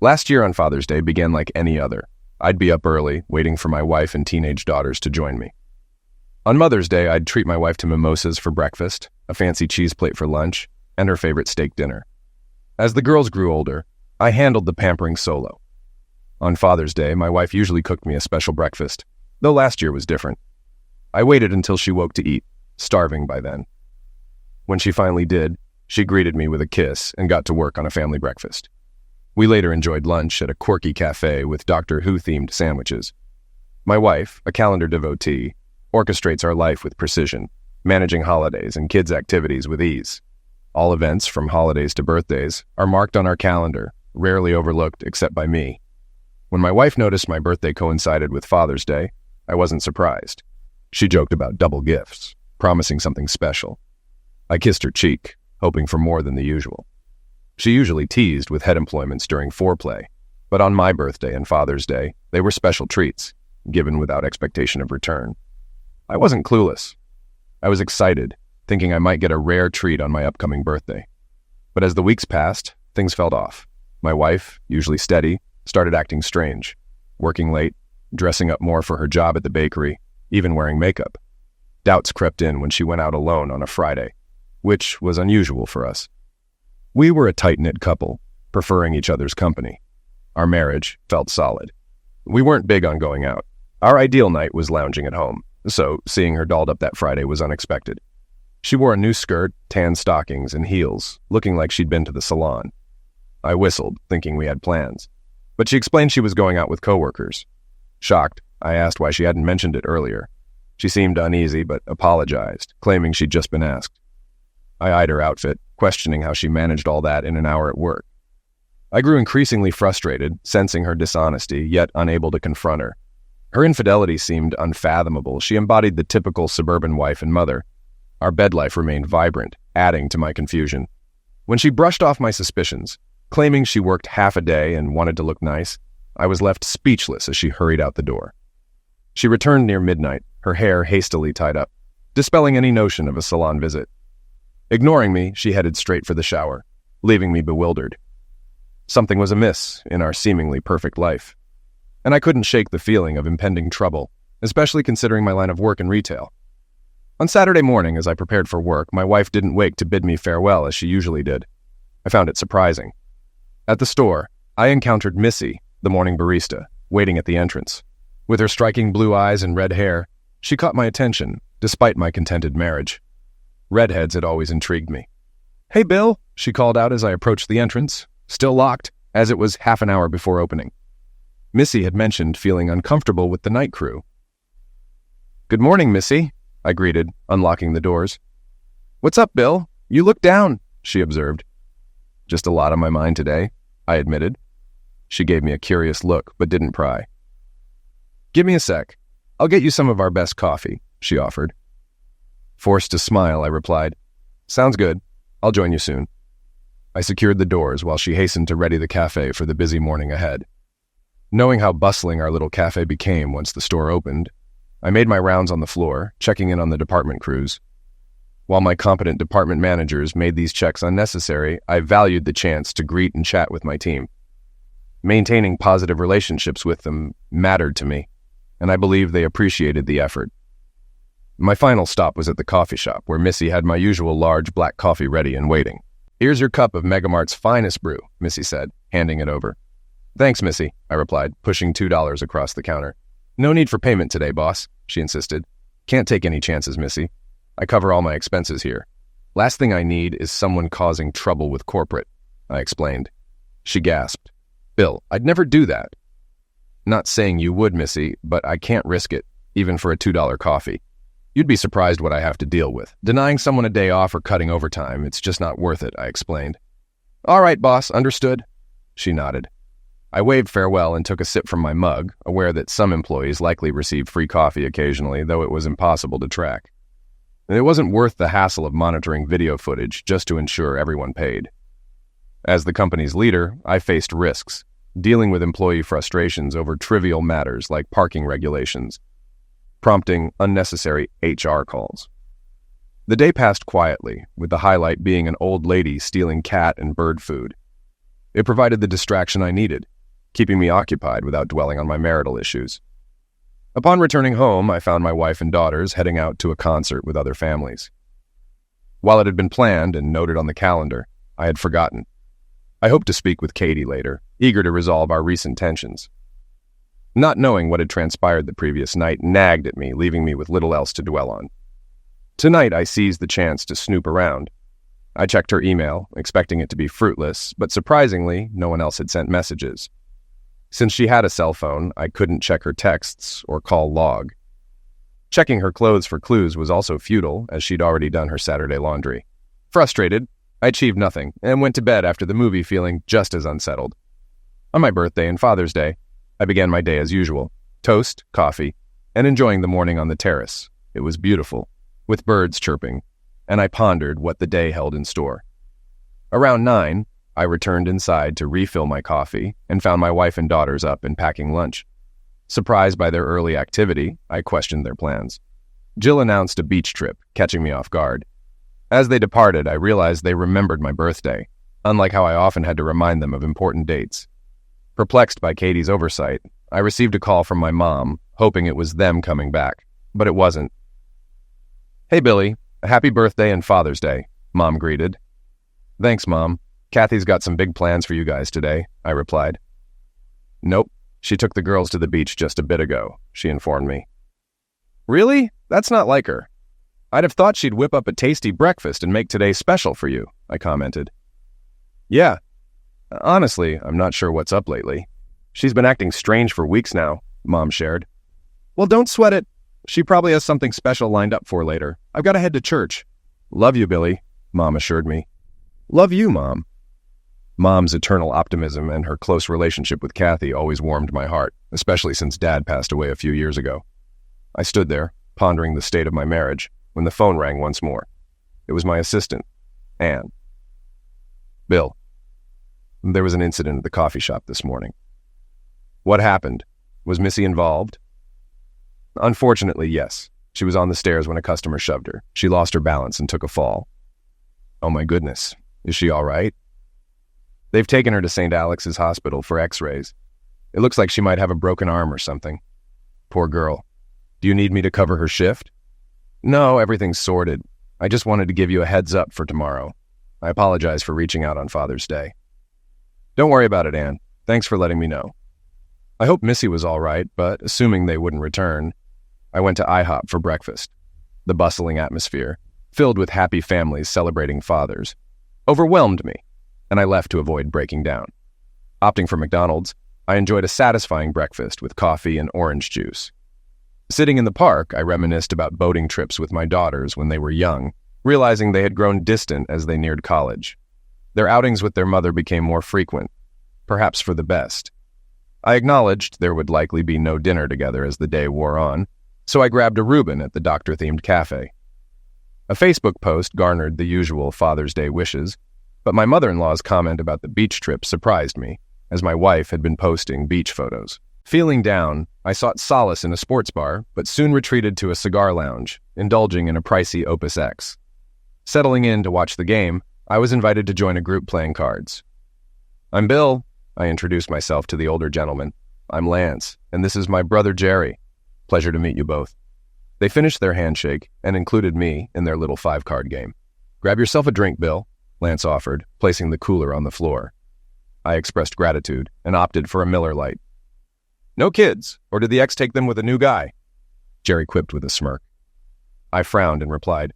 Last year on Father's Day began like any other. I'd be up early, waiting for my wife and teenage daughters to join me. On Mother's Day, I'd treat my wife to mimosas for breakfast, a fancy cheese plate for lunch, and her favorite steak dinner. As the girls grew older, I handled the pampering solo. On Father's Day, my wife usually cooked me a special breakfast, though last year was different. I waited until she woke to eat, starving by then. When she finally did, she greeted me with a kiss and got to work on a family breakfast. We later enjoyed lunch at a quirky cafe with Doctor Who-themed sandwiches. My wife, a calendar devotee, orchestrates our life with precision, managing holidays and kids' activities with ease. All events, from holidays to birthdays, are marked on our calendar, rarely overlooked except by me. When my wife noticed my birthday coincided with Father's Day, I wasn't surprised. She joked about double gifts, promising something special. I kissed her cheek, hoping for more than the usual. She usually teased with head employments during foreplay, but on my birthday and Father's Day, they were special treats, given without expectation of return. I wasn't clueless. I was excited, thinking I might get a rare treat on my upcoming birthday. But as the weeks passed, things felt off. My wife, usually steady, started acting strange, working late, dressing up more for her job at the bakery, even wearing makeup. Doubts crept in when she went out alone on a Friday, which was unusual for us. We were a tight-knit couple, preferring each other's company. Our marriage felt solid. We weren't big on going out. Our ideal night was lounging at home, so seeing her dolled up that Friday was unexpected. She wore a new skirt, tan stockings, and heels, looking like she'd been to the salon. I whistled, thinking we had plans, but she explained she was going out with coworkers. Shocked, I asked why she hadn't mentioned it earlier. She seemed uneasy, but apologized, claiming she'd just been asked. I eyed her outfit, questioning how she managed all that in an hour at work. I grew increasingly frustrated, sensing her dishonesty, yet unable to confront her. Her infidelity seemed unfathomable. She embodied the typical suburban wife and mother. Our bed life remained vibrant, adding to my confusion. When she brushed off my suspicions, claiming she worked half a day and wanted to look nice, I was left speechless as she hurried out the door. She returned near midnight, her hair hastily tied up, dispelling any notion of a salon visit. Ignoring me, she headed straight for the shower, leaving me bewildered. Something was amiss in our seemingly perfect life, and I couldn't shake the feeling of impending trouble, especially considering my line of work in retail. On Saturday morning, as I prepared for work, my wife didn't wake to bid me farewell as she usually did. I found it surprising. At the store, I encountered Missy, the morning barista, waiting at the entrance. With her striking blue eyes and red hair, she caught my attention, despite my contented marriage. Redheads had always intrigued me. "Hey, Bill," she called out as I approached the entrance, still locked, as it was half an hour before opening. Missy had mentioned feeling uncomfortable with the night crew. "Good morning, Missy," I greeted, unlocking the doors. "What's up, Bill? You look down," she observed. "Just a lot on my mind today," I admitted. She gave me a curious look, but didn't pry. "Give me a sec. I'll get you some of our best coffee," she offered. Forced to smile, I replied, "Sounds good. I'll join you soon." I secured the doors while she hastened to ready the cafe for the busy morning ahead. Knowing how bustling our little cafe became once the store opened, I made my rounds on the floor, checking in on the department crews. While my competent department managers made these checks unnecessary, I valued the chance to greet and chat with my team. Maintaining positive relationships with them mattered to me, and I believe they appreciated the effort. My final stop was at the coffee shop, where Missy had my usual large black coffee ready and waiting. "Here's your cup of Megamart's finest brew," Missy said, handing it over. "Thanks, Missy," I replied, pushing $2 across the counter. "No need for payment today, boss," she insisted. "Can't take any chances, Missy. I cover all my expenses here. Last thing I need is someone causing trouble with corporate," I explained. She gasped. "Bill, I'd never do that." "Not saying you would, Missy, but I can't risk it, even for a $2 coffee. You'd be surprised what I have to deal with. Denying someone a day off or cutting overtime, it's just not worth it," I explained. "All right, boss, understood." She nodded. I waved farewell and took a sip from my mug, aware that some employees likely receive free coffee occasionally, though it was impossible to track. And it wasn't worth the hassle of monitoring video footage just to ensure everyone paid. As the company's leader, I faced risks, dealing with employee frustrations over trivial matters like parking regulations, prompting unnecessary HR calls. The day passed quietly, with the highlight being an old lady stealing cat and bird food. It provided the distraction I needed, keeping me occupied without dwelling on my marital issues. Upon returning home, I found my wife and daughters heading out to a concert with other families. While it had been planned and noted on the calendar, I had forgotten. I hoped to speak with Katie later, eager to resolve our recent tensions. Not knowing what had transpired the previous night nagged at me, leaving me with little else to dwell on. Tonight, I seized the chance to snoop around. I checked her email, expecting it to be fruitless, but surprisingly, no one else had sent messages. Since she had a cell phone, I couldn't check her texts or call log. Checking her clothes for clues was also futile, as she'd already done her Saturday laundry. Frustrated, I achieved nothing and went to bed after the movie feeling just as unsettled. On my birthday and Father's Day, I began my day as usual, toast, coffee, and enjoying the morning on the terrace. It was beautiful, with birds chirping, and I pondered what the day held in store. Around 9, I returned inside to refill my coffee and found my wife and daughters up and packing lunch. Surprised by their early activity, I questioned their plans. Jill announced a beach trip, catching me off guard. As they departed, I realized they remembered my birthday, unlike how I often had to remind them of important dates. Perplexed by Katie's oversight, I received a call from my mom, hoping it was them coming back, but it wasn't. "Hey, Billy, happy birthday and Father's Day," Mom greeted. "Thanks, Mom. Kathy's got some big plans for you guys today," I replied. "Nope, she took the girls to the beach just a bit ago," she informed me. "Really? That's not like her. I'd have thought she'd whip up a tasty breakfast and make today special for you," I commented. "Yeah. Honestly, I'm not sure what's up lately. She's been acting strange for weeks now," Mom shared. "Well, don't sweat it. She probably has something special lined up for later. I've got to head to church." "Love you, Billy," Mom assured me. "Love you, Mom." Mom's eternal optimism and her close relationship with Kathy always warmed my heart, especially since Dad passed away a few years ago. I stood there, pondering the state of my marriage, when the phone rang once more. It was my assistant, Anne. "Bill, there was an incident at the coffee shop this morning." "What happened? Was Missy involved?" "Unfortunately, yes. She was on the stairs when a customer shoved her. She lost her balance and took a fall." "Oh my goodness. Is she all right?" "They've taken her to St. Alex's Hospital for x-rays. It looks like she might have a broken arm or something." "Poor girl. Do you need me to cover her shift?" "No, everything's sorted. I just wanted to give you a heads up for tomorrow. I apologize for reaching out on Father's Day." "Don't worry about it, Anne. Thanks for letting me know." I hoped Missy was all right, but assuming they wouldn't return, I went to IHOP for breakfast. The bustling atmosphere, filled with happy families celebrating fathers, overwhelmed me, and I left to avoid breaking down. Opting for McDonald's, I enjoyed a satisfying breakfast with coffee and orange juice. Sitting in the park, I reminisced about boating trips with my daughters when they were young, realizing they had grown distant as they neared college. Their outings with their mother became more frequent, perhaps for the best. I acknowledged there would likely be no dinner together as the day wore on, so I grabbed a Reuben at the doctor-themed cafe. A Facebook post garnered the usual Father's Day wishes, but my mother-in-law's comment about the beach trip surprised me, as my wife had been posting beach photos. Feeling down, I sought solace in a sports bar, but soon retreated to a cigar lounge, indulging in a pricey Opus X. Settling in to watch the game, I was invited to join a group playing cards. "I'm Bill," I introduced myself to the older gentleman. "I'm Lance, and this is my brother Jerry. Pleasure to meet you both." They finished their handshake and included me in their little 5-card game. "Grab yourself a drink, Bill," Lance offered, placing the cooler on the floor. I expressed gratitude and opted for a Miller Lite. "No kids, or did the ex take them with a new guy?" Jerry quipped with a smirk. I frowned and replied,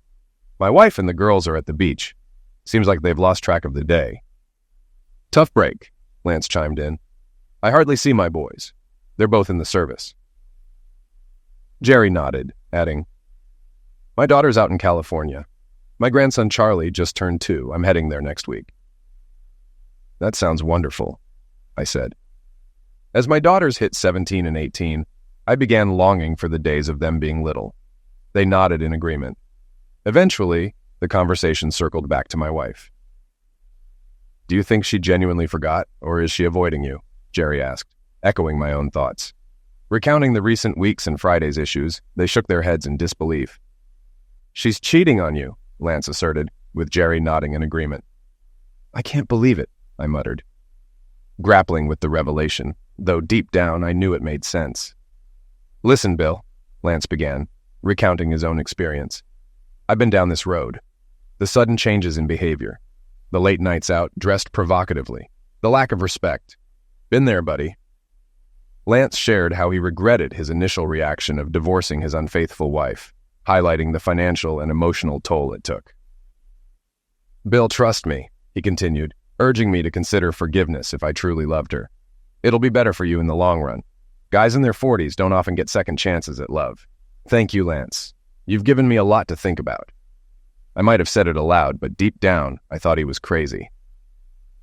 "My wife and the girls are at the beach. Seems like they've lost track of the day." "Tough break," Lance chimed in. "I hardly see my boys. They're both in the service." Jerry nodded, adding, "My daughter's out in California. My grandson Charlie just turned 2. I'm heading there next week." "That sounds wonderful," I said. As my daughters hit 17 and 18, I began longing for the days of them being little. They nodded in agreement. Eventually, the conversation circled back to my wife. "Do you think she genuinely forgot, or is she avoiding you?" Jerry asked, echoing my own thoughts. Recounting the recent weeks and Friday's issues, they shook their heads in disbelief. "She's cheating on you," Lance asserted, with Jerry nodding in agreement. "I can't believe it," I muttered. grappling with the revelation, though deep down I knew it made sense. "Listen, Bill," Lance began, recounting his own experience. "I've been down this road. The sudden changes in behavior. The late nights out, dressed provocatively. The lack of respect. Been there, buddy." Lance shared how he regretted his initial reaction of divorcing his unfaithful wife, highlighting the financial and emotional toll it took. "Bill, trust me," he continued, urging me to consider forgiveness if I truly loved her. "It'll be better for you in the long run. Guys in their 40s don't often get second chances at love. Thank you, Lance. You've given me a lot to think about." I might have said it aloud, but deep down, I thought he was crazy.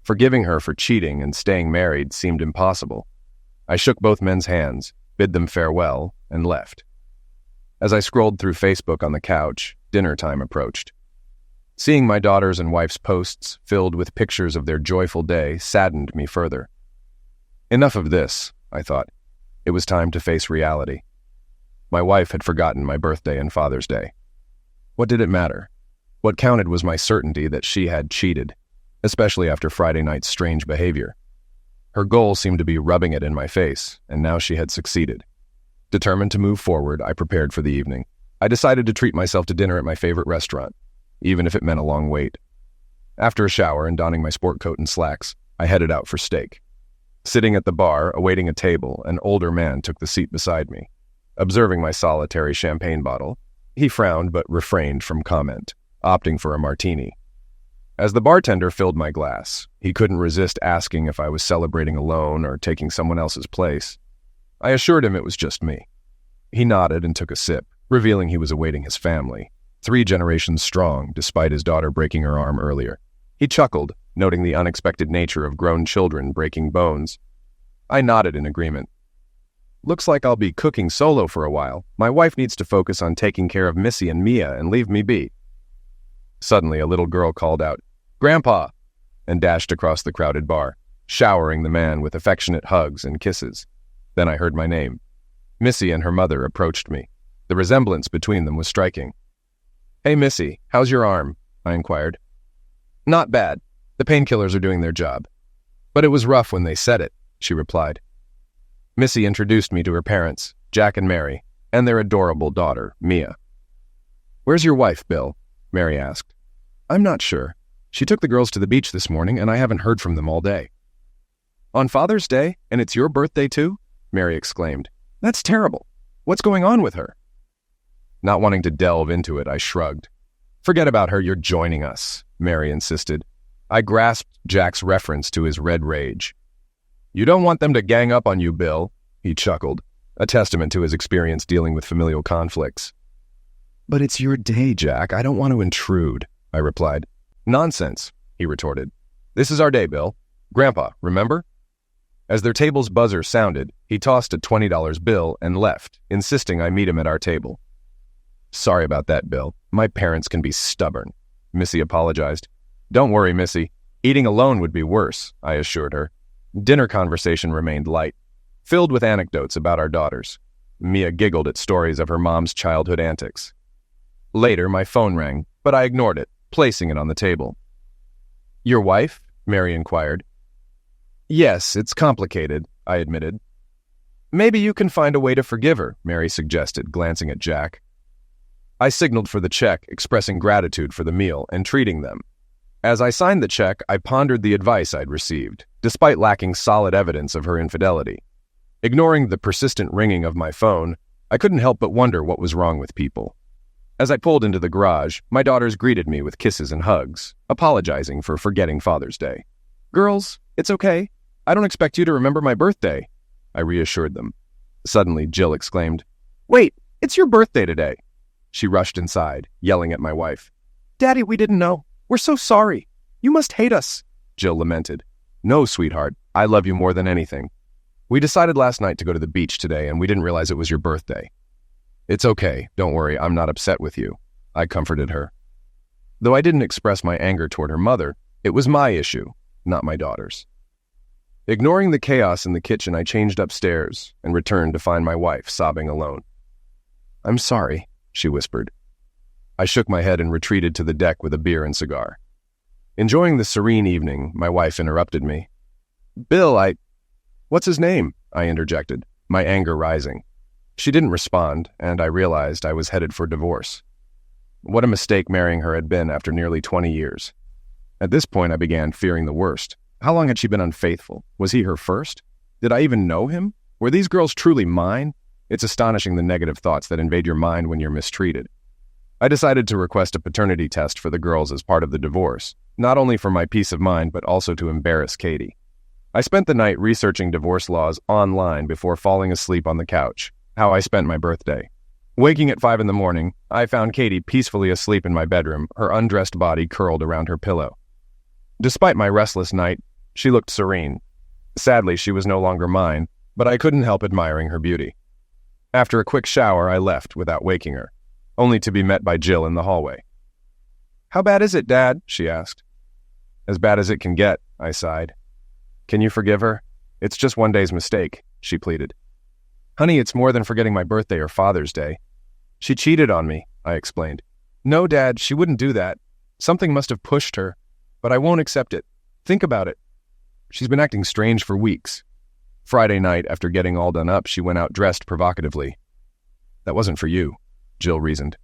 Forgiving her for cheating and staying married seemed impossible. I shook both men's hands, bid them farewell, and left. As I scrolled through Facebook on the couch, dinner time approached. Seeing my daughter's and wife's posts filled with pictures of their joyful day saddened me further. Enough of this, I thought. It was time to face reality. My wife had forgotten my birthday and Father's Day. What did it matter? What counted was my certainty that she had cheated, especially after Friday night's strange behavior. Her goal seemed to be rubbing it in my face, and now she had succeeded. Determined to move forward, I prepared for the evening. I decided to treat myself to dinner at my favorite restaurant, even if it meant a long wait. After a shower and donning my sport coat and slacks, I headed out for steak. Sitting at the bar, awaiting a table, an older man took the seat beside me. Observing my solitary champagne bottle, he frowned but refrained from comment, opting for a martini. As the bartender filled my glass, he couldn't resist asking if I was celebrating alone or taking someone else's place. I assured him it was just me. He nodded and took a sip, revealing he was awaiting his family, 3 generations strong despite his daughter breaking her arm earlier. He chuckled, noting the unexpected nature of grown children breaking bones. I nodded in agreement. "Looks like I'll be cooking solo for a while. My wife needs to focus on taking care of Missy and Mia and leave me be." Suddenly, a little girl called out, "Grandpa!" and dashed across the crowded bar, showering the man with affectionate hugs and kisses. Then I heard my name. Missy and her mother approached me. The resemblance between them was striking. "Hey, Missy, how's your arm?" I inquired. "Not bad. The painkillers are doing their job. But it was rough when they said it," she replied. Missy introduced me to her parents, Jack and Mary, and their adorable daughter, Mia. "Where's your wife, Bill?" Mary asked. "I'm not sure. She took the girls to the beach this morning, and I haven't heard from them all day." "On Father's Day, and it's your birthday too?" Mary exclaimed. "That's terrible. What's going on with her?" Not wanting to delve into it, I shrugged. "Forget about her, you're joining us," Mary insisted. I grasped Jack's reference to his red rage. "You don't want them to gang up on you, Bill," he chuckled, a testament to his experience dealing with familial conflicts. "But it's your day, Jack. I don't want to intrude," I replied. "Nonsense," he retorted. "This is our day, Bill. Grandpa, remember?" As their table's buzzer sounded, he tossed a $20 bill and left, insisting I meet him at our table. "Sorry about that, Bill. My parents can be stubborn," Missy apologized. "Don't worry, Missy. Eating alone would be worse," I assured her. Dinner conversation remained light, filled with anecdotes about our daughters. Mia giggled at stories of her mom's childhood antics. Later, my phone rang, but I ignored it, placing it on the table. "Your wife?" Mary inquired. "Yes, it's complicated," I admitted. "Maybe you can find a way to forgive her," Mary suggested, glancing at Jack. I signaled for the check, expressing gratitude for the meal and treating them. As I signed the check, I pondered the advice I'd received, despite lacking solid evidence of her infidelity. Ignoring the persistent ringing of my phone, I couldn't help but wonder what was wrong with people. As I pulled into the garage, my daughters greeted me with kisses and hugs, apologizing for forgetting Father's Day. "Girls, it's okay. I don't expect you to remember my birthday," I reassured them. Suddenly, Jill exclaimed, "Wait, it's your birthday today." She rushed inside, yelling at my wife. "Daddy, we didn't know. We're so sorry. You must hate us," Jill lamented. "No, sweetheart, I love you more than anything. We decided last night to go to the beach today, and we didn't realize it was your birthday." "It's okay, don't worry, I'm not upset with you," I comforted her. Though I didn't express my anger toward her mother, it was my issue, not my daughter's. Ignoring the chaos in the kitchen, I changed upstairs and returned to find my wife sobbing alone. "I'm sorry," she whispered. I shook my head and retreated to the deck with a beer and cigar. Enjoying the serene evening, my wife interrupted me. Bill, What's his name? I interjected, my anger rising. She didn't respond, and I realized I was headed for divorce. What a mistake marrying her had been after nearly 20 years. At this point, I began fearing the worst. How long had she been unfaithful? Was he her first? Did I even know him? Were these girls truly mine? It's astonishing the negative thoughts that invade your mind when you're mistreated. I decided to request a paternity test for the girls as part of the divorce, not only for my peace of mind, but also to embarrass Katie. I spent the night researching divorce laws online before falling asleep on the couch. How I spent my birthday. Waking at 5 in the morning, I found Katie peacefully asleep in my bedroom, her undressed body curled around her pillow. Despite my restless night, she looked serene. Sadly, she was no longer mine, but I couldn't help admiring her beauty. After a quick shower, I left without waking her, only to be met by Jill in the hallway. "How bad is it, Dad?" she asked. "As bad as it can get," I sighed. "Can you forgive her? It's just one day's mistake," she pleaded. "Honey, it's more than forgetting my birthday or Father's Day." "She cheated on me," I explained. "No, Dad, she wouldn't do that. Something must have pushed her, but I won't accept it. Think about it. She's been acting strange for weeks. Friday night, after getting all done up, she went out dressed provocatively." "That wasn't for you," Jill reasoned.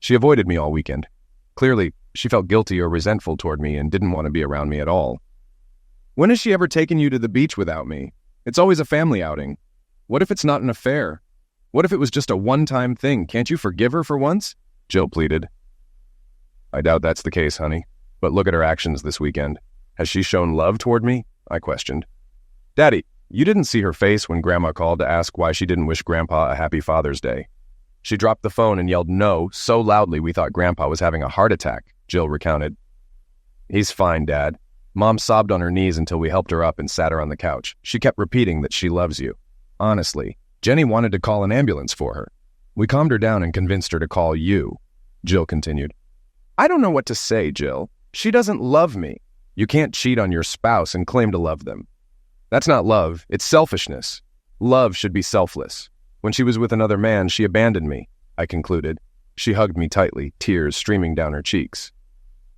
"She avoided me all weekend. Clearly, she felt guilty or resentful toward me and didn't want to be around me at all." "When has she ever taken you to the beach without me? It's always a family outing. What if it's not an affair? What if it was just a one-time thing? Can't you forgive her for once?" Jill pleaded. "I doubt that's the case, honey. But look at her actions this weekend. Has she shown love toward me?" I questioned. "Daddy, you didn't see her face when Grandma called to ask why she didn't wish Grandpa a happy Father's Day. She dropped the phone and yelled no so loudly we thought Grandpa was having a heart attack," Jill recounted. "He's fine, Dad. Mom sobbed on her knees until we helped her up and sat her on the couch. She kept repeating that she loves you. Honestly, Jenny wanted to call an ambulance for her. We calmed her down and convinced her to call you," Jill continued. "I don't know what to say, Jill. She doesn't love me. You can't cheat on your spouse and claim to love them. That's not love, it's selfishness. Love should be selfless. When she was with another man, she abandoned me," I concluded. She hugged me tightly, tears streaming down her cheeks.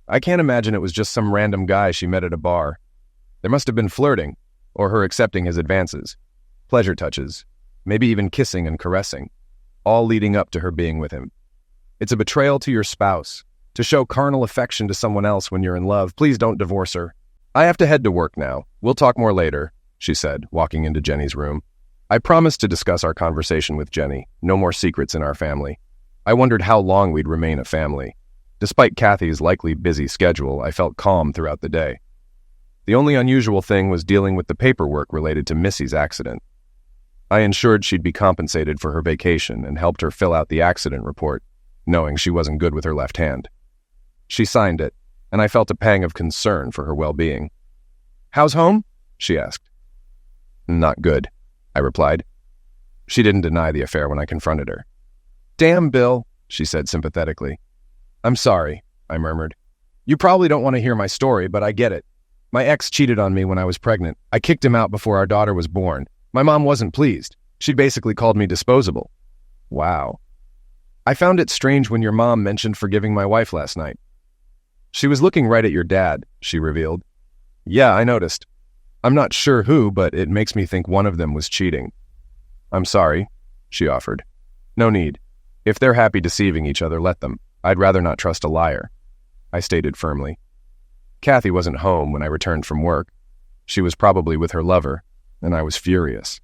"I can't imagine it was just some random guy she met at a bar. There must have been flirting, or her accepting his advances. Pleasure touches, maybe even kissing and caressing, all leading up to her being with him. It's a betrayal to your spouse. To show carnal affection to someone else when you're in love, please don't divorce her. I have to head to work now. We'll talk more later," she said, walking into Jenny's room. I promised to discuss our conversation with Jenny. No more secrets in our family. I wondered how long we'd remain a family. Despite Kathy's likely busy schedule, I felt calm throughout the day. The only unusual thing was dealing with the paperwork related to Missy's accident. I ensured she'd be compensated for her vacation and helped her fill out the accident report, knowing she wasn't good with her left hand. She signed it, and I felt a pang of concern for her well-being. "How's home?" she asked. "Not good," I replied. She didn't deny the affair when I confronted her. "Damn, Bill," she said sympathetically. "I'm sorry," I murmured. "You probably don't want to hear my story, but I get it. My ex cheated on me when I was pregnant. I kicked him out before our daughter was born. My mom wasn't pleased. She basically called me disposable." "Wow." "I found it strange when your mom mentioned forgiving my wife last night." "She was looking right at your dad," she revealed. "Yeah, I noticed. I'm not sure who, but it makes me think one of them was cheating." "I'm sorry," she offered. "No need. If they're happy deceiving each other, let them. I'd rather not trust a liar," I stated firmly. Kathy wasn't home when I returned from work. She was probably with her lover, and I was furious.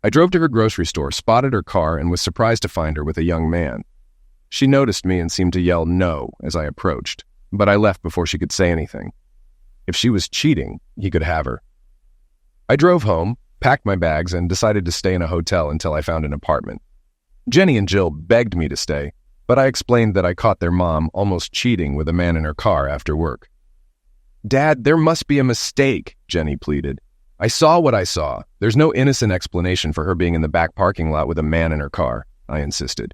I drove to her grocery store, spotted her car, and was surprised to find her with a young man. She noticed me and seemed to yell no as I approached, but I left before she could say anything. If she was cheating, he could have her. I drove home, packed my bags, and decided to stay in a hotel until I found an apartment. Jenny and Jill begged me to stay, but I explained that I caught their mom almost cheating with a man in her car after work. "Dad, there must be a mistake," Jenny pleaded. "I saw what I saw. There's no innocent explanation for her being in the back parking lot with a man in her car," I insisted.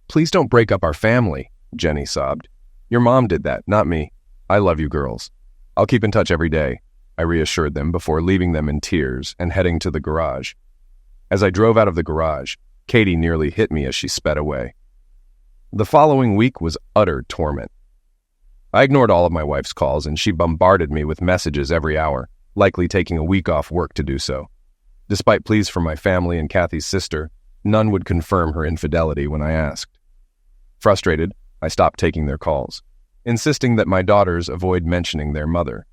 "Please don't break up our family," Jenny sobbed. "Your mom did that, not me. I love you girls. I'll keep in touch every day," I reassured them before leaving them in tears and heading to the garage. As I drove out of the garage, Katie nearly hit me as she sped away. The following week was utter torment. I ignored all of my wife's calls, and she bombarded me with messages every hour. likely taking a week off work to do so. Despite pleas from my family and Kathy's sister, none would confirm her infidelity when I asked. Frustrated, I stopped taking their calls, insisting that my daughters avoid mentioning their mother.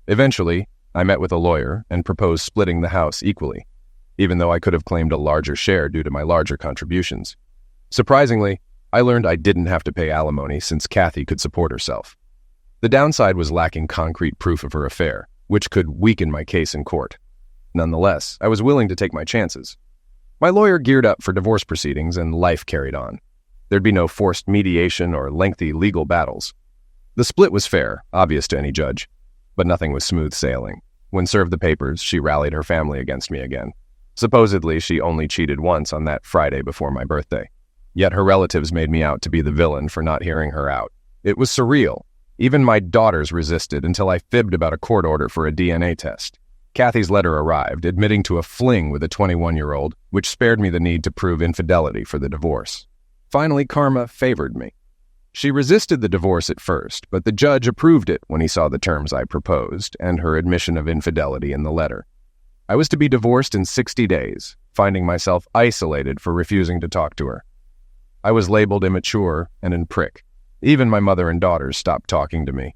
Eventually, I met with a lawyer and proposed splitting the house equally, even though I could have claimed a larger share due to my larger contributions. Surprisingly, I learned I didn't have to pay alimony since Kathy could support herself. The downside was lacking concrete proof of her affair, which could weaken my case in court. Nonetheless, I was willing to take my chances. My lawyer geared up for divorce proceedings and life carried on. There'd be no forced mediation or lengthy legal battles. The split was fair, obvious to any judge, but nothing was smooth sailing. When served the papers, she rallied her family against me again. Supposedly, she only cheated once on that Friday before my birthday. Yet her relatives made me out to be the villain for not hearing her out. It was surreal. Even my daughters resisted until I fibbed about a court order for a DNA test. Kathy's letter arrived, admitting to a fling with a 21-year-old, which spared me the need to prove infidelity for the divorce. Finally, karma favored me. She resisted the divorce at first, but the judge approved it when he saw the terms I proposed and her admission of infidelity in the letter. I was to be divorced in 60 days, finding myself isolated for refusing to talk to her. I was labeled immature and a prick. Even my mother and daughters stopped talking to me.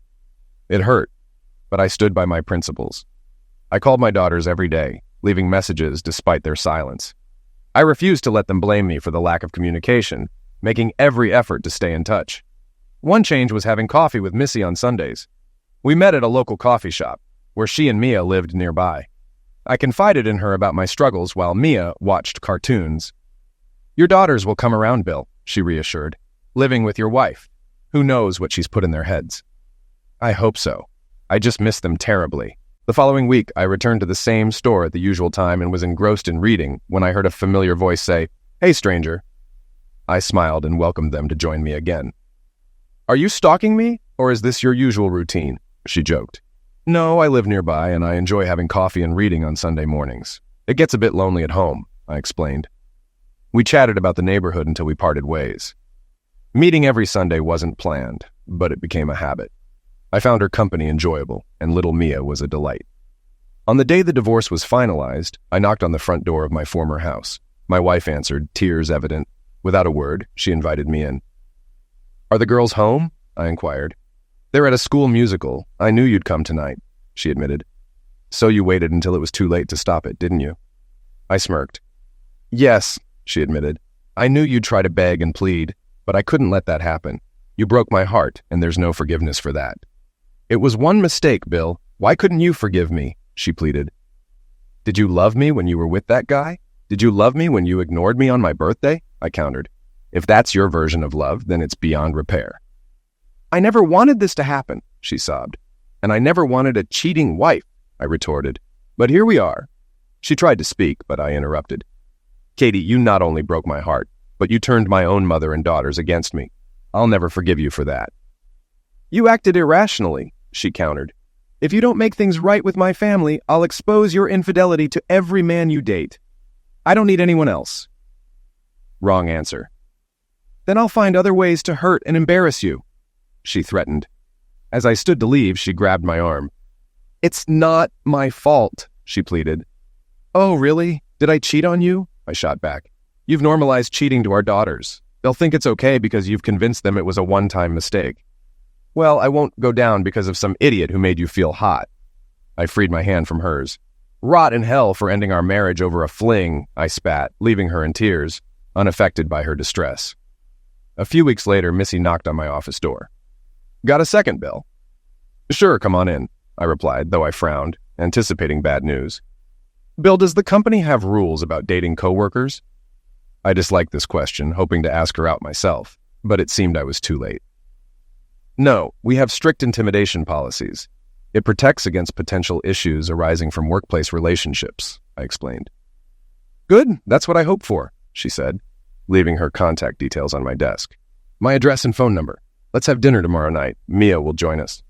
It hurt, but I stood by my principles. I called my daughters every day, leaving messages despite their silence. I refused to let them blame me for the lack of communication, making every effort to stay in touch. One change was having coffee with Missy on Sundays. We met at a local coffee shop, where she and Mia lived nearby. I confided in her about my struggles while Mia watched cartoons. "Your daughters will come around, Bill," she reassured. "Living with your wife. Who knows what she's put in their heads?" I hope so. I just missed them terribly. The following week, I returned to the same store at the usual time and was engrossed in reading when I heard a familiar voice say, "Hey, stranger." I smiled and welcomed them to join me again. "Are you stalking me, or is this your usual routine?" she joked. "No, I live nearby and I enjoy having coffee and reading on Sunday mornings. It gets a bit lonely at home," I explained. We chatted about the neighborhood until we parted ways. Meeting every Sunday wasn't planned, but it became a habit. I found her company enjoyable, and little Mia was a delight. On the day the divorce was finalized, I knocked on the front door of my former house. My wife answered, tears evident. Without a word, she invited me in. "Are the girls home?" I inquired. "They're at a school musical. I knew you'd come tonight," she admitted. "So you waited until it was too late to stop it, didn't you?" I smirked. "Yes," she admitted. "I knew you'd try to beg and plead, but I couldn't let that happen. You broke my heart, and there's no forgiveness for that." "It was one mistake, Bill. Why couldn't you forgive me?" she pleaded. "Did you love me when you were with that guy? Did you love me when you ignored me on my birthday?" I countered. "If that's your version of love, then it's beyond repair." "I never wanted this to happen," she sobbed. "And I never wanted a cheating wife," I retorted. "But here we are." She tried to speak, but I interrupted. "Katie, you not only broke my heart, but you turned my own mother and daughters against me. I'll never forgive you for that." "You acted irrationally," she countered. "If you don't make things right with my family, I'll expose your infidelity to every man you date. I don't need anyone else." Wrong answer. "Then I'll find other ways to hurt and embarrass you," she threatened. As I stood to leave, she grabbed my arm. "It's not my fault," she pleaded. "Oh, really? Did I cheat on you?" I shot back. "You've normalized cheating to our daughters. They'll think it's okay because you've convinced them it was a one-time mistake." "Well, I won't go down because of some idiot who made you feel hot." I freed my hand from hers. "Rot in hell for ending our marriage over a fling," I spat, leaving her in tears, unaffected by her distress. A few weeks later, Missy knocked on my office door. "Got a second, Bill?" "Sure, come on in," I replied, though I frowned, anticipating bad news. "Bill, does the company have rules about dating coworkers?" I disliked this question, hoping to ask her out myself, but it seemed I was too late. "No, we have strict intimidation policies. It protects against potential issues arising from workplace relationships," I explained. "Good, that's what I hoped for," she said, leaving her contact details on my desk. "My address and phone number. Let's have dinner tomorrow night. Mia will join us."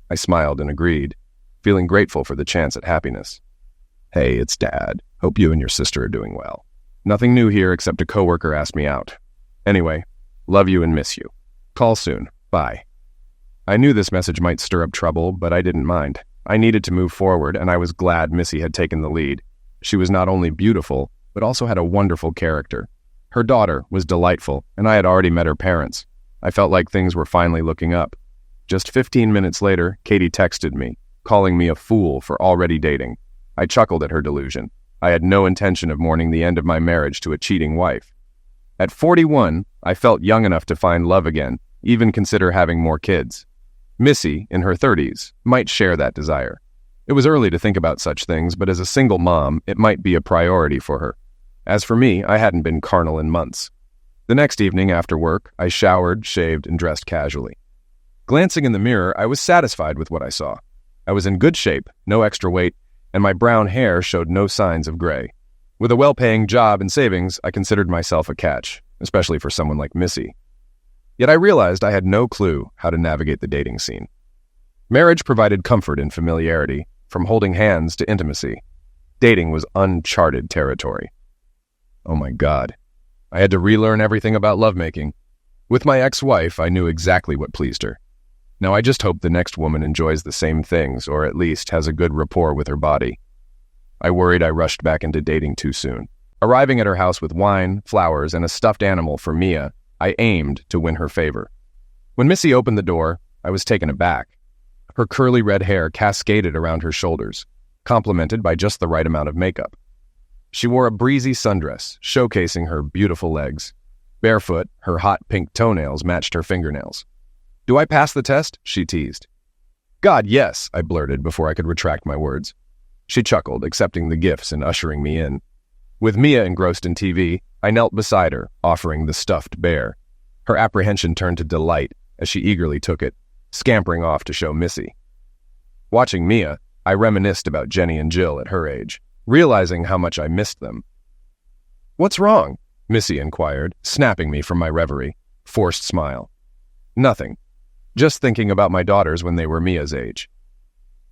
I smiled and agreed, feeling grateful for the chance at happiness. "Hey, it's Dad. Hope you and your sister are doing well. Nothing new here except a coworker asked me out. Anyway, love you and miss you. Call soon. Bye." I knew this message might stir up trouble, but I didn't mind. I needed to move forward, and I was glad Missy had taken the lead. She was not only beautiful, but also had a wonderful character. Her daughter was delightful, and I had already met her parents. I felt like things were finally looking up. Just 15 minutes later, Katie texted me, calling me a fool for already dating. I chuckled at her delusion. I had no intention of mourning the end of my marriage to a cheating wife. At 41, I felt young enough to find love again, even consider having more kids. Missy, in her 30s, might share that desire. It was early to think about such things, but as a single mom, it might be a priority for her. As for me, I hadn't been carnal in months. The next evening after work, I showered, shaved, and dressed casually. Glancing in the mirror, I was satisfied with what I saw. I was in good shape, no extra weight, and my brown hair showed no signs of gray. With a well-paying job and savings, I considered myself a catch, especially for someone like Missy. Yet I realized I had no clue how to navigate the dating scene. Marriage provided comfort and familiarity, from holding hands to intimacy. Dating was uncharted territory. Oh my God. I had to relearn everything about lovemaking. With my ex-wife, I knew exactly what pleased her. Now I just hope the next woman enjoys the same things, or at least has a good rapport with her body. I worried I rushed back into dating too soon. Arriving at her house with wine, flowers, and a stuffed animal for Mia, I aimed to win her favor. When Missy opened the door, I was taken aback. Her curly red hair cascaded around her shoulders, complemented by just the right amount of makeup. She wore a breezy sundress, showcasing her beautiful legs. Barefoot, her hot pink toenails matched her fingernails. "Do I pass the test?" she teased. "God, yes," I blurted before I could retract my words. She chuckled, accepting the gifts and ushering me in. With Mia engrossed in TV, I knelt beside her, offering the stuffed bear. Her apprehension turned to delight as she eagerly took it, scampering off to show Missy. Watching Mia, I reminisced about Jenny and Jill at her age, realizing how much I missed them. "What's wrong?" Missy inquired, snapping me from my reverie. Forced smile. "Nothing. Just thinking about my daughters when they were Mia's age."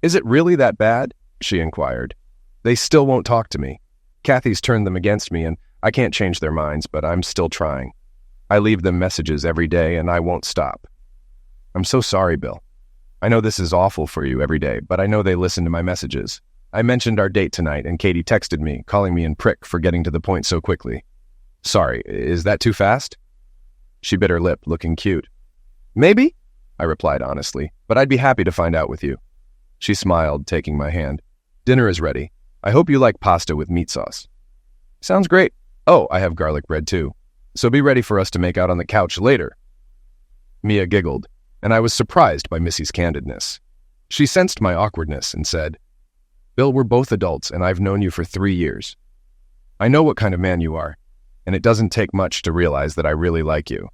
"Is it really that bad?" she inquired. "They still won't talk to me. Kathy's turned them against me, and I can't change their minds, but I'm still trying. I leave them messages every day, and I won't stop." "I'm so sorry, Bill. I know this is awful for you every day, but I know they listen to my messages. I mentioned our date tonight, and Katie texted me, calling me a prick for getting to the point so quickly. Sorry, is that too fast?" She bit her lip, looking cute. "Maybe," I replied honestly, "but I'd be happy to find out with you." She smiled, taking my hand. "Dinner is ready. I hope you like pasta with meat sauce." "Sounds great. Oh, I have garlic bread too. So be ready for us to make out on the couch later." Mia giggled, and I was surprised by Missy's candidness. She sensed my awkwardness and said, "Bill, we're both adults, and I've known you for 3 years. I know what kind of man you are, and it doesn't take much to realize that I really like you.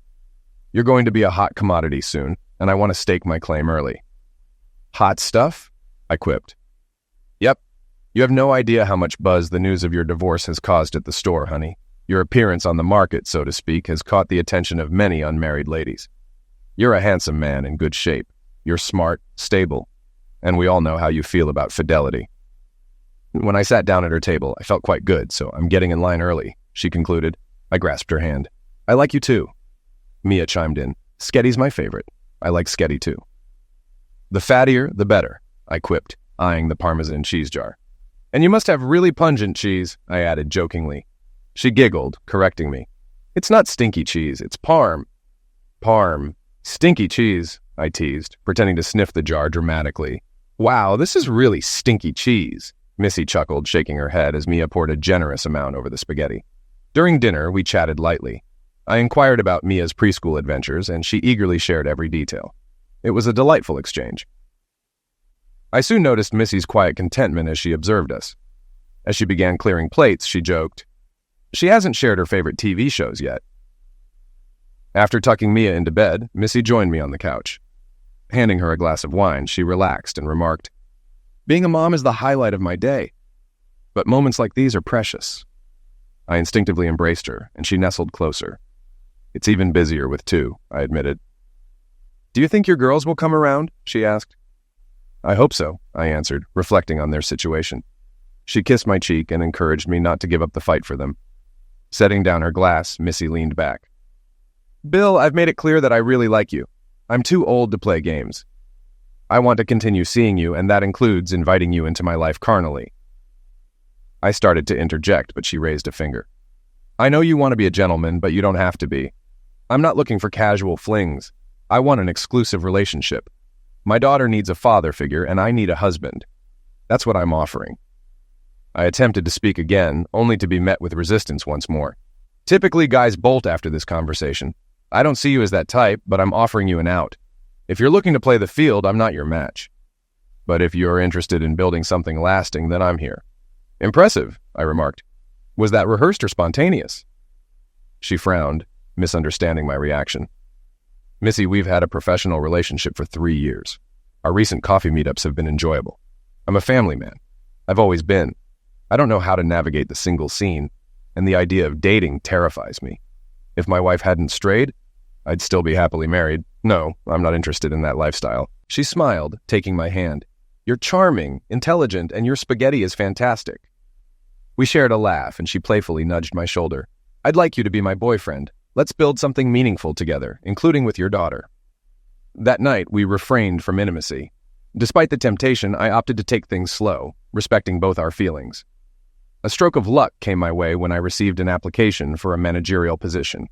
You're going to be a hot commodity soon, and I want to stake my claim early." "Hot stuff?" I quipped. "Yep. You have no idea how much buzz the news of your divorce has caused at the store, honey. Your appearance on the market, so to speak, has caught the attention of many unmarried ladies. You're a handsome man in good shape. You're smart, stable, and we all know how you feel about fidelity." When I sat down at her table, I felt quite good, so I'm getting in line early, she concluded. I grasped her hand. "I like you too." Mia chimed in. "Sketty's my favorite. I like Sketty too." "The fattier, the better," I quipped, eyeing the Parmesan cheese jar. "And you must have really pungent cheese," I added jokingly. She giggled, correcting me. "It's not stinky cheese, it's Parm." "Stinky cheese," I teased, pretending to sniff the jar dramatically. "Wow, this is really stinky cheese," Missy chuckled, shaking her head as Mia poured a generous amount over the spaghetti. During dinner, we chatted lightly. I inquired about Mia's preschool adventures, and she eagerly shared every detail. It was a delightful exchange. I soon noticed Missy's quiet contentment as she observed us. As she began clearing plates, she joked, "She hasn't shared her favorite TV shows yet." After tucking Mia into bed, Missy joined me on the couch. Handing her a glass of wine, she relaxed and remarked, "Being a mom is the highlight of my day. But moments like these are precious." I instinctively embraced her, and she nestled closer. "It's even busier with 2, I admitted. "Do you think your girls will come around?" she asked. "I hope so," I answered, reflecting on their situation. She kissed my cheek and encouraged me not to give up the fight for them. Setting down her glass, Missy leaned back. "Bill, I've made it clear that I really like you. I'm too old to play games." I want to continue seeing you, and that includes inviting you into my life carnally. I started to interject, but she raised a finger. I know you want to be a gentleman, but you don't have to be. I'm not looking for casual flings. I want an exclusive relationship. My daughter needs a father figure, and I need a husband. That's what I'm offering. I attempted to speak again, only to be met with resistance once more. Typically, guys bolt after this conversation. I don't see you as that type, but I'm offering you an out. If you're looking to play the field, I'm not your match. But if you're interested in building something lasting, then I'm here. Impressive, I remarked. Was that rehearsed or spontaneous? She frowned, misunderstanding my reaction. Missy, we've had a professional relationship for 3 years. Our recent coffee meetups have been enjoyable. I'm a family man. I've always been. I don't know how to navigate the single scene, and the idea of dating terrifies me. If my wife hadn't strayed, I'd still be happily married. No, I'm not interested in that lifestyle. She smiled, taking my hand. You're charming, intelligent, and your spaghetti is fantastic. We shared a laugh, and she playfully nudged my shoulder. I'd like you to be my boyfriend. Let's build something meaningful together, including with your daughter. That night, we refrained from intimacy. Despite the temptation, I opted to take things slow, respecting both our feelings. A stroke of luck came my way when I received an application for a managerial position.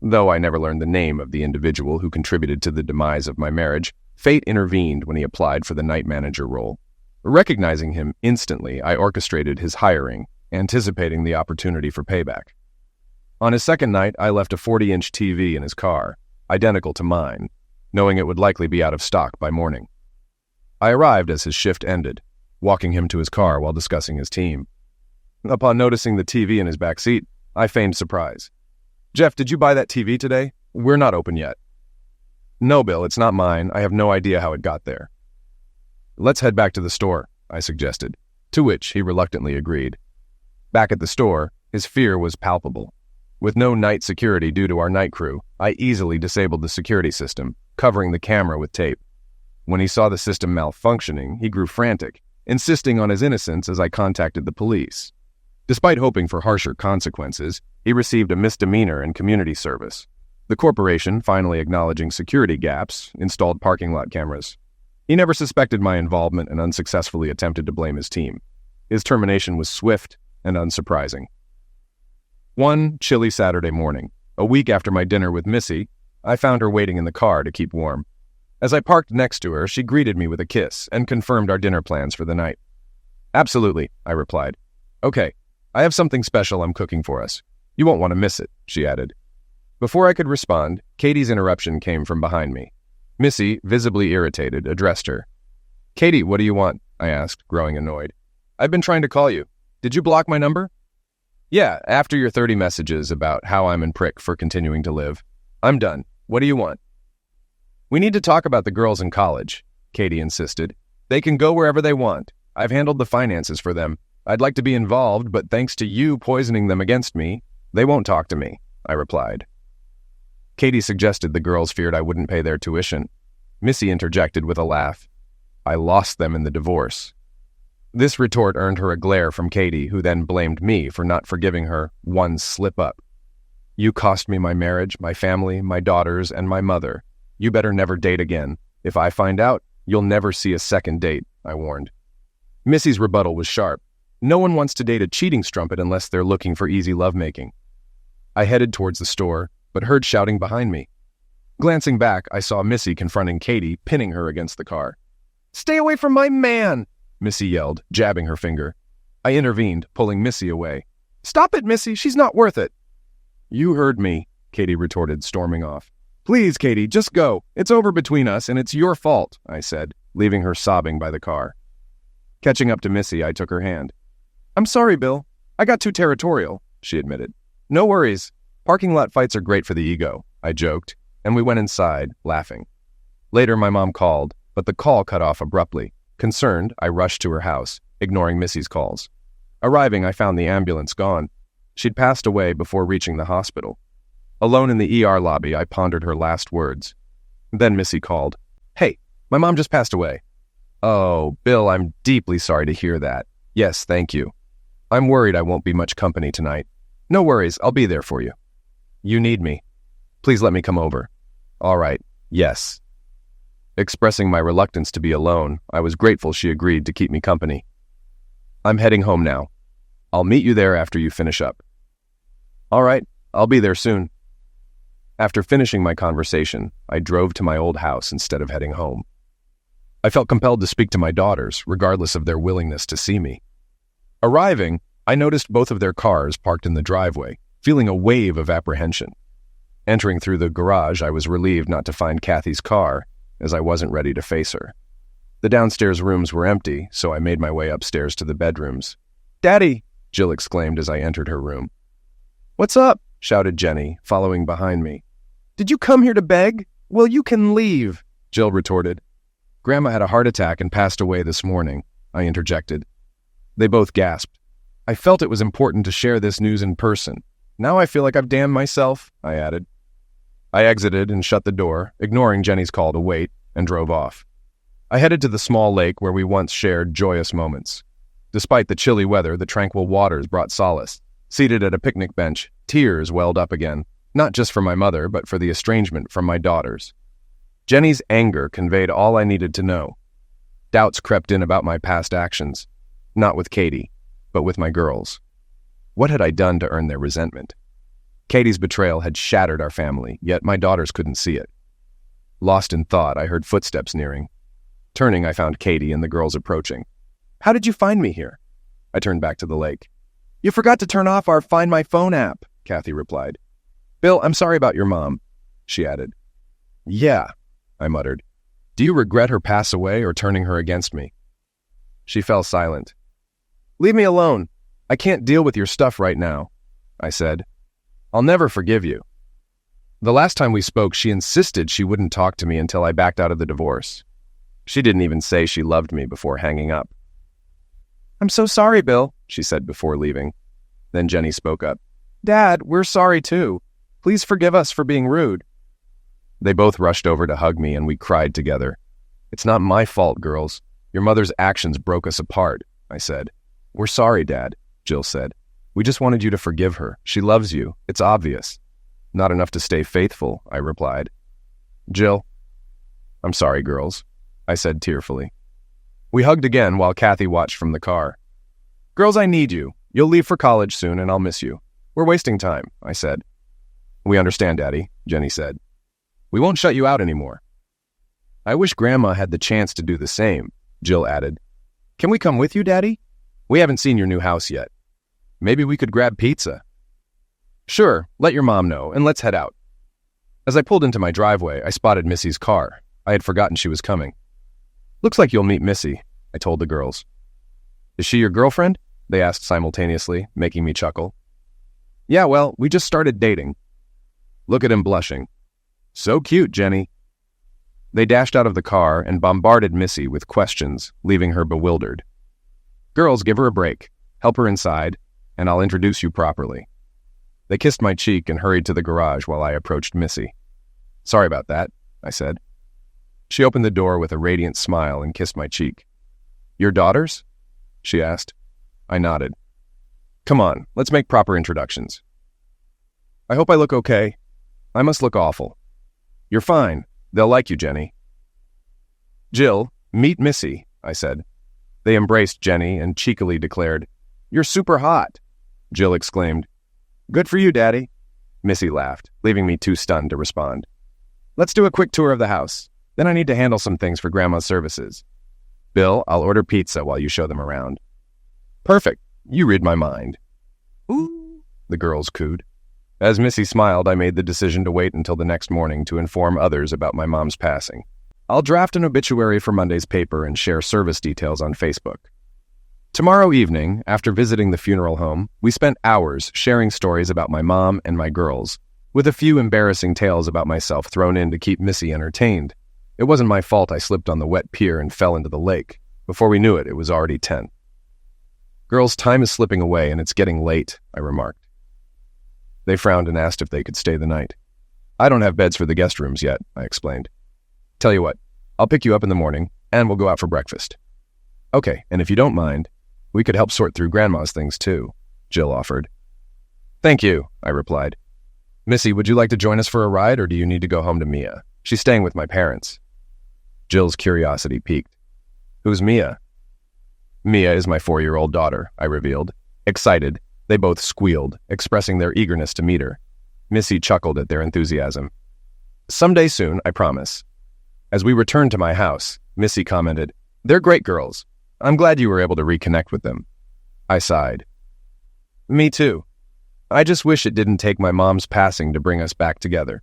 Though I never learned the name of the individual who contributed to the demise of my marriage, fate intervened when he applied for the night manager role. Recognizing him instantly, I orchestrated his hiring, anticipating the opportunity for payback. On his second night, I left a 40-inch TV in his car, identical to mine, knowing it would likely be out of stock by morning. I arrived as his shift ended, walking him to his car while discussing his team. Upon noticing the TV in his back seat, I feigned surprise. Jeff, did you buy that TV today? We're not open yet. No, Bill, it's not mine. I have no idea how it got there. Let's head back to the store, I suggested, to which he reluctantly agreed. Back at the store, his fear was palpable. With no night security due to our night crew, I easily disabled the security system, covering the camera with tape. When he saw the system malfunctioning, he grew frantic, insisting on his innocence as I contacted the police. Despite hoping for harsher consequences, he received a misdemeanor in community service. The corporation, finally acknowledging security gaps, installed parking lot cameras. He never suspected my involvement and unsuccessfully attempted to blame his team. His termination was swift and unsurprising. One chilly Saturday morning, a week after my dinner with Missy, I found her waiting in the car to keep warm. As I parked next to her, she greeted me with a kiss and confirmed our dinner plans for the night. Absolutely, I replied. Okay, I have something special I'm cooking for us. You won't want to miss it, she added. Before I could respond, Katie's interruption came from behind me. Missy, visibly irritated, addressed her. Katie, what do you want? I asked, growing annoyed. I've been trying to call you. Did you block my number? Yeah, after your 30 messages about how I'm in prick for continuing to live. I'm done. What do you want? We need to talk about the girls in college, Katie insisted. They can go wherever they want. I've handled the finances for them. I'd like to be involved, but thanks to you poisoning them against me, they won't talk to me, I replied. Katie suggested the girls feared I wouldn't pay their tuition. Missy interjected with a laugh. I lost them in the divorce. This retort earned her a glare from Katie, who then blamed me for not forgiving her one slip-up. You cost me my marriage, my family, my daughters, and my mother. You better never date again. If I find out, you'll never see a second date, I warned. Missy's rebuttal was sharp. No one wants to date a cheating strumpet unless they're looking for easy lovemaking. I headed towards the store, but heard shouting behind me. Glancing back, I saw Missy confronting Katie, pinning her against the car. Stay away from my man! Missy yelled, jabbing her finger. I intervened, pulling Missy away. Stop it, Missy, she's not worth it. You heard me, Katie retorted, storming off. Please, Katie, just go. It's over between us, and it's your fault, I said, leaving her sobbing by the car. Catching up to Missy, I took her hand. I'm sorry, Bill. I got too territorial, she admitted. No worries. Parking lot fights are great for the ego, I joked, and we went inside, laughing. Later, my mom called, but the call cut off abruptly. Concerned, I rushed to her house, ignoring Missy's calls. Arriving, I found the ambulance gone. She'd passed away before reaching the hospital. Alone in the ER lobby, I pondered her last words. Then Missy called. Hey, my mom just passed away. Oh, Bill, I'm deeply sorry to hear that. Yes, thank you. I'm worried I won't be much company tonight. No worries, I'll be there for you. You need me. Please let me come over. All right, yes. Expressing my reluctance to be alone, I was grateful she agreed to keep me company. I'm heading home now. I'll meet you there after you finish up. All right, I'll be there soon. After finishing my conversation, I drove to my old house instead of heading home. I felt compelled to speak to my daughters, regardless of their willingness to see me. Arriving, I noticed both of their cars parked in the driveway, feeling a wave of apprehension. Entering through the garage, I was relieved not to find Kathy's car, as I wasn't ready to face her. The downstairs rooms were empty, so I made my way upstairs to the bedrooms. "Daddy!" Jill exclaimed as I entered her room. "What's up?" shouted Jenny, following behind me. "Did you come here to beg? Well, you can leave," Jill retorted. "Grandma had a heart attack and passed away this morning," I interjected. They both gasped. I felt it was important to share this news in person. "Now I feel like I've damned myself," I added. I exited and shut the door, ignoring Jenny's call to wait, and drove off. I headed to the small lake where we once shared joyous moments. Despite the chilly weather, the tranquil waters brought solace. Seated at a picnic bench, tears welled up again, not just for my mother, but for the estrangement from my daughters. Jenny's anger conveyed all I needed to know. Doubts crept in about my past actions, not with Katie, but with my girls. What had I done to earn their resentment? Katie's betrayal had shattered our family, yet my daughters couldn't see it. Lost in thought, I heard footsteps nearing. Turning, I found Katie and the girls approaching. "How did you find me here?" I turned back to the lake. "You forgot to turn off our Find My Phone app," Kathy replied. "Bill, I'm sorry about your mom," she added. "Yeah," I muttered. "Do you regret her pass away or turning her against me?" She fell silent. "Leave me alone. I can't deal with your stuff right now," I said. "I'll never forgive you." The last time we spoke, she insisted she wouldn't talk to me until I backed out of the divorce. She didn't even say she loved me before hanging up. "I'm so sorry, Bill," she said before leaving. Then Jenny spoke up. "Dad, we're sorry too. Please forgive us for being rude." They both rushed over to hug me and we cried together. "It's not my fault, girls. Your mother's actions broke us apart," I said. "We're sorry, Dad," Jill said. "We just wanted you to forgive her. She loves you. It's obvious." "Not enough to stay faithful," I replied. "Jill, I'm sorry, girls," I said tearfully. We hugged again while Kathy watched from the car. "Girls, I need you. You'll leave for college soon and I'll miss you. We're wasting time," I said. "We understand, Daddy," Jenny said. "We won't shut you out anymore." "I wish Grandma had the chance to do the same," Jill added. "Can we come with you, Daddy? We haven't seen your new house yet. Maybe we could grab pizza." "Sure, let your mom know, and let's head out." As I pulled into my driveway, I spotted Missy's car. I had forgotten she was coming. "Looks like you'll meet Missy," I told the girls. "Is she your girlfriend?" they asked simultaneously, making me chuckle. "Yeah, well, we just started dating." Look at him blushing. "So cute, Jenny." They dashed out of the car and bombarded Missy with questions, leaving her bewildered. "Girls, give her a break. Help her inside, and I'll introduce you properly." They kissed my cheek and hurried to the garage while I approached Missy. "Sorry about that," I said. She opened the door with a radiant smile and kissed my cheek. "Your daughters?" she asked. I nodded. "Come on, let's make proper introductions." "I hope I look okay." "I must look awful." "You're fine. They'll like you, Jenny." "Jill, meet Missy," I said. They embraced Jenny and cheekily declared, "You're super hot." Jill exclaimed, "Good for you, Daddy." Missy laughed, leaving me too stunned to respond. "Let's do a quick tour of the house. Then I need to handle some things for Grandma's services. Bill, I'll order pizza while you show them around." "Perfect. You read my mind." "Ooh," the girls cooed. As Missy smiled, I made the decision to wait until the next morning to inform others about my mom's passing. I'll draft an obituary for Monday's paper and share service details on Facebook. Tomorrow evening, after visiting the funeral home, we spent hours sharing stories about my mom and my girls, with a few embarrassing tales about myself thrown in to keep Missy entertained. It wasn't my fault I slipped on the wet pier and fell into the lake. Before we knew it, it was already 10. "Girls, time is slipping away and it's getting late," I remarked. They frowned and asked if they could stay the night. "I don't have beds for the guest rooms yet," I explained. "Tell you what, I'll pick you up in the morning, and we'll go out for breakfast." "Okay, and if you don't mind, we could help sort through Grandma's things too," Jill offered. "Thank you," I replied. "Missy, would you like to join us for a ride, or do you need to go home to Mia? She's staying with my parents." Jill's curiosity piqued. Who's Mia? Mia is my 4-year-old daughter, I revealed. Excited, they both squealed, expressing their eagerness to meet her. Missy chuckled at their enthusiasm. Someday soon, I promise. As we returned to my house, Missy commented, "They're great girls. I'm glad you were able to reconnect with them." I sighed. Me too. I just wish it didn't take my mom's passing to bring us back together.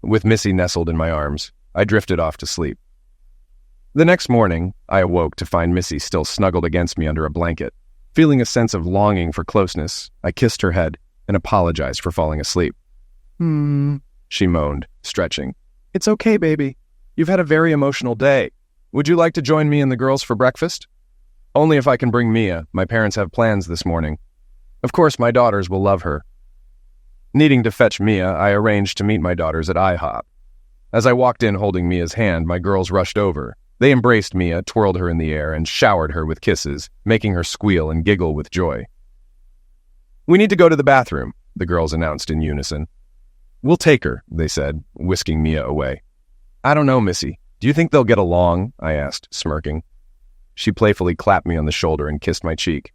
With Missy nestled in my arms, I drifted off to sleep. The next morning, I awoke to find Missy still snuggled against me under a blanket. Feeling a sense of longing for closeness, I kissed her head and apologized for falling asleep. She moaned, stretching. It's okay, baby. You've had a very emotional day. Would you like to join me and the girls for breakfast? Only if I can bring Mia. My parents have plans this morning. Of course, my daughters will love her. Needing to fetch Mia, I arranged to meet my daughters at IHOP. As I walked in holding Mia's hand, my girls rushed over. They embraced Mia, twirled her in the air, and showered her with kisses, making her squeal and giggle with joy. We need to go to the bathroom, the girls announced in unison. We'll take her, they said, whisking Mia away. I don't know, Missy. Do you think they'll get along? I asked, smirking. She playfully clapped me on the shoulder and kissed my cheek.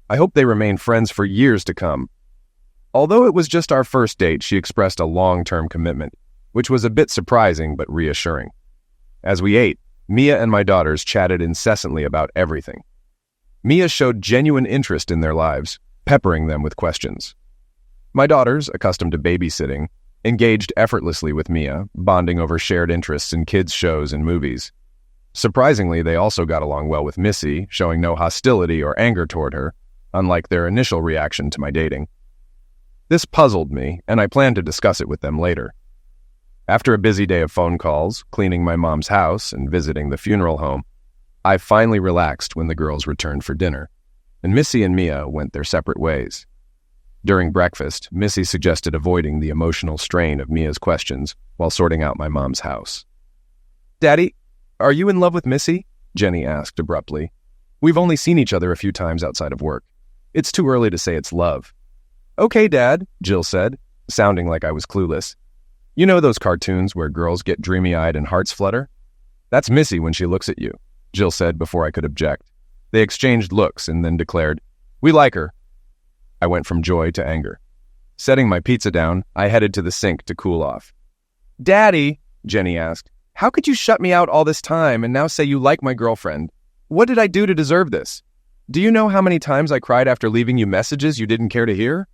I hope they remain friends for years to come. Although it was just our first date, she expressed a long-term commitment, which was a bit surprising but reassuring. As we ate, Mia and my daughters chatted incessantly about everything. Mia showed genuine interest in their lives, peppering them with questions. My daughters, accustomed to babysitting, engaged effortlessly with Mia, bonding over shared interests in kids' shows and movies. Surprisingly, they also got along well with Missy, showing no hostility or anger toward her, unlike their initial reaction to my dating. This puzzled me, and I planned to discuss it with them later. After a busy day of phone calls, cleaning my mom's house, and visiting the funeral home, I finally relaxed when the girls returned for dinner, and Missy and Mia went their separate ways. During breakfast, Missy suggested avoiding the emotional strain of Mia's questions while sorting out my mom's house. Daddy, are you in love with Missy? Jenny asked abruptly. We've only seen each other a few times outside of work. It's too early to say it's love. Okay, Dad, Jill said, sounding like I was clueless. You know those cartoons where girls get dreamy-eyed and hearts flutter? That's Missy when she looks at you, Jill said before I could object. They exchanged looks and then declared, We like her. I went from joy to anger. Setting my pizza down, I headed to the sink to cool off. Daddy, Jenny asked, how could you shut me out all this time and now say you like my girlfriend? What did I do to deserve this? Do you know how many times I cried after leaving you messages you didn't care to hear?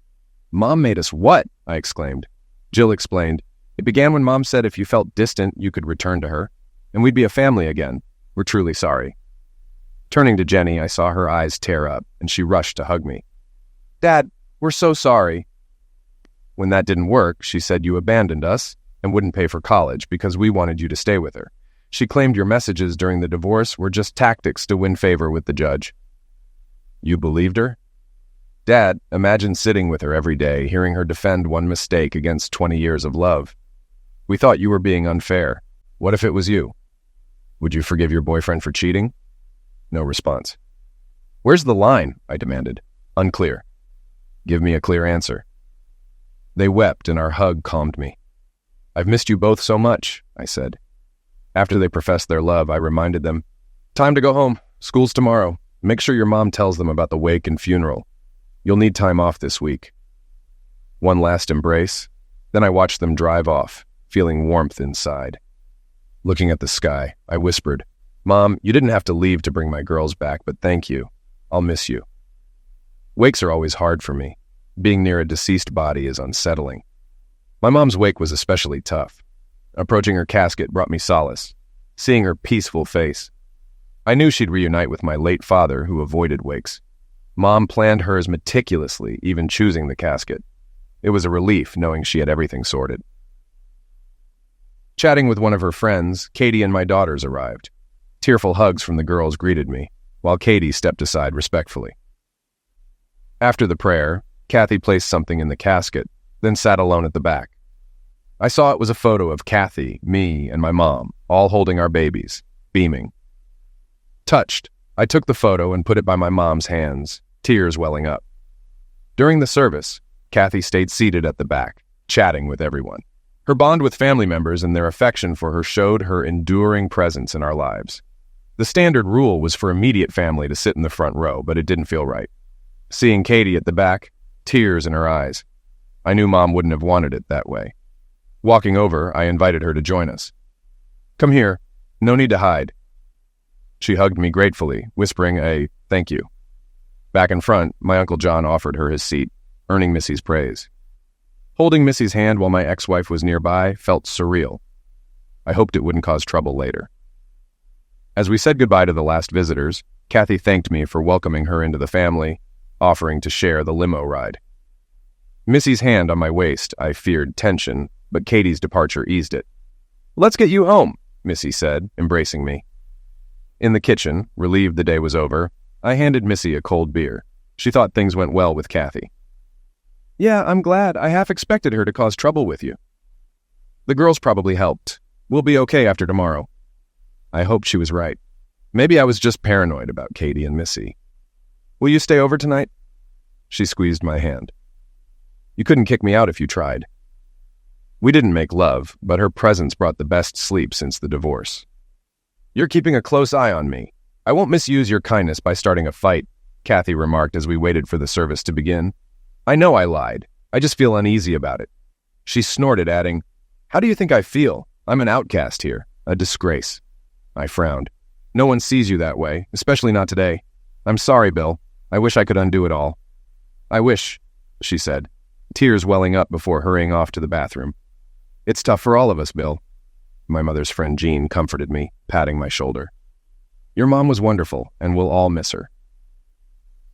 Mom made us what? I exclaimed. Jill explained. It began when Mom said if you felt distant, you could return to her, and we'd be a family again. We're truly sorry. Turning to Jenny, I saw her eyes tear up, and she rushed to hug me. Dad, we're so sorry. When that didn't work, she said you abandoned us and wouldn't pay for college because we wanted you to stay with her. She claimed your messages during the divorce were just tactics to win favor with the judge. You believed her? Dad, imagine sitting with her every day, hearing her defend one mistake against 20 years of love. We thought you were being unfair. What if it was you? Would you forgive your boyfriend for cheating? No response. Where's the line? I demanded. Unclear. Give me a clear answer. They wept and our hug calmed me. I've missed you both so much, I said. After they professed their love, I reminded them, time to go home. School's tomorrow. Make sure your mom tells them about the wake and funeral. You'll need time off this week. One last embrace, then I watched them drive off, feeling warmth inside. Looking at the sky, I whispered, Mom, you didn't have to leave to bring my girls back, but thank you. I'll miss you. Wakes are always hard for me. Being near a deceased body is unsettling. My mom's wake was especially tough. Approaching her casket brought me solace, seeing her peaceful face. I knew she'd reunite with my late father, who avoided wakes. Mom planned hers meticulously, even choosing the casket. It was a relief knowing she had everything sorted. Chatting with one of her friends, Katie and my daughters arrived. Tearful hugs from the girls greeted me, while Katie stepped aside respectfully. After the prayer, Kathy placed something in the casket, then sat alone at the back. I saw it was a photo of Kathy, me, and my mom, all holding our babies, beaming. Touched, I took the photo and put it by my mom's hands, tears welling up. During the service, Kathy stayed seated at the back, chatting with everyone. Her bond with family members and their affection for her showed her enduring presence in our lives. The standard rule was for immediate family to sit in the front row, but it didn't feel right. Seeing Katie at the back, tears in her eyes. I knew Mom wouldn't have wanted it that way. Walking over, I invited her to join us. "Come here. No need to hide." She hugged me gratefully, whispering a thank you. Back in front, my Uncle John offered her his seat, earning Missy's praise. Holding Missy's hand while my ex-wife was nearby felt surreal. I hoped it wouldn't cause trouble later. As we said goodbye to the last visitors, Kathy thanked me for welcoming her into the family, offering to share the limo ride. Missy's hand on my waist, I feared tension, but Katie's departure eased it. "Let's get you home," Missy said, embracing me. In the kitchen, relieved the day was over, I handed Missy a cold beer. She thought things went well with Kathy. "Yeah, I'm glad. I half expected her to cause trouble with you." "The girls probably helped. We'll be okay after tomorrow." I hoped she was right. Maybe I was just paranoid about Katie and Missy. "Will you stay over tonight?" She squeezed my hand. "You couldn't kick me out if you tried." We didn't make love, but her presence brought the best sleep since the divorce. "You're keeping a close eye on me. I won't misuse your kindness by starting a fight," Kathy remarked as we waited for the service to begin. "I know I lied. I just feel uneasy about it." She snorted, adding, "How do you think I feel? I'm an outcast here, a disgrace." I frowned. "No one sees you that way, especially not today. I'm sorry, Bill. I wish I could undo it all." "I wish," she said, tears welling up before hurrying off to the bathroom. "It's tough for all of us, Bill." My mother's friend Jean comforted me, patting my shoulder. "Your mom was wonderful, and we'll all miss her."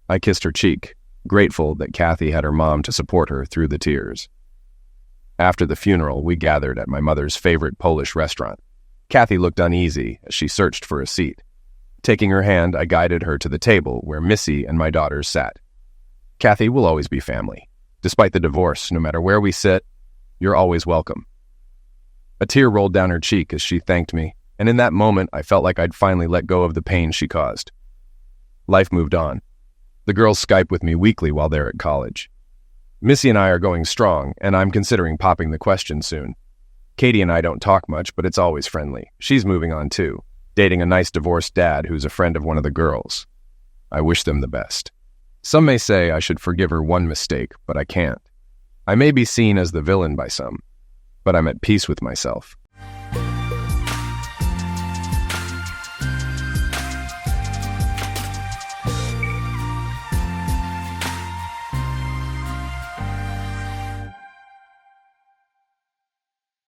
I kissed her cheek, grateful that Kathy had her mom to support her through the tears. After the funeral, we gathered at my mother's favorite Polish restaurant. Kathy looked uneasy as she searched for a seat. Taking her hand, I guided her to the table where Missy and my daughters sat. "Kathy, we'll always be family. Despite the divorce, no matter where we sit, you're always welcome." A tear rolled down her cheek as she thanked me, and in that moment I felt like I'd finally let go of the pain she caused. Life moved on. The girls Skype with me weekly while they're at college. Missy and I are going strong, and I'm considering popping the question soon. Katie and I don't talk much, but it's always friendly. She's moving on too, dating a nice divorced dad who's a friend of one of the girls. I wish them the best. Some may say I should forgive her one mistake, but I can't. I may be seen as the villain by some, but I'm at peace with myself.